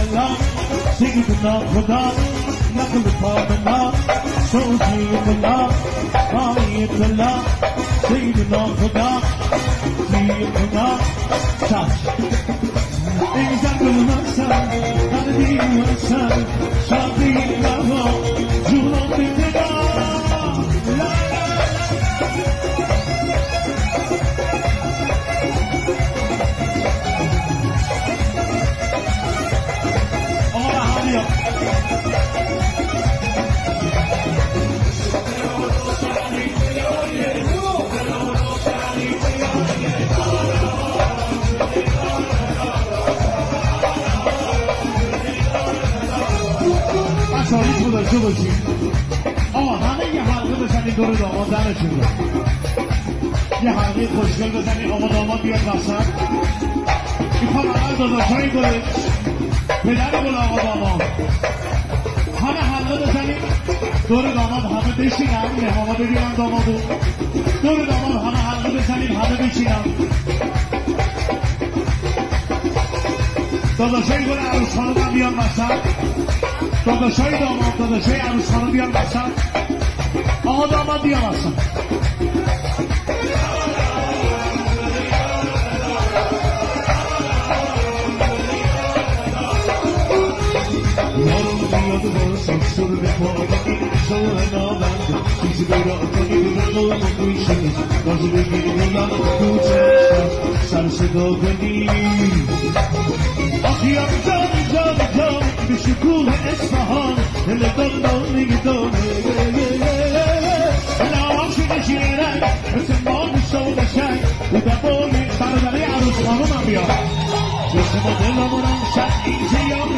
الله سيدنا خدا نقل فاطمه صوتي الله آية الله سيدنا خدا سيدنا touch إنسان كل مسا قلبي مسا شاطي له جنون بنا شاید داشته باشیم همه یه حلقه بزنید دور داماد دمشون رو یه حلقه خوشگل بزنید آقا داماد بیاد وسط میخوام اول داداشایی داره پدر گل آقا داماد همه حلقه بزنید دور داماد همه بشینم مهمانا ببینم دامادو دور داماد همه حلقه بزنید همه بشینم داداشایی گل عروس خانم هم بیان وسط داداشای داماد داداشای عروس خانم بیان وسط آقا داماد بیان وسط یارو بیاد بارسان سرده پاکی شوه نابنده چیزی بیرا کنی بگو مگویشی بازو بگیری بودن کوچه سر صدا کنی آخیم جانی جانی جانی به شکوه اصفهان دل دندان نگدانه الان شده شیرک مثل مال شده شک او دبایی برادری عروس خانوم هم بیاد جسم و دلمونم شد اینجا یا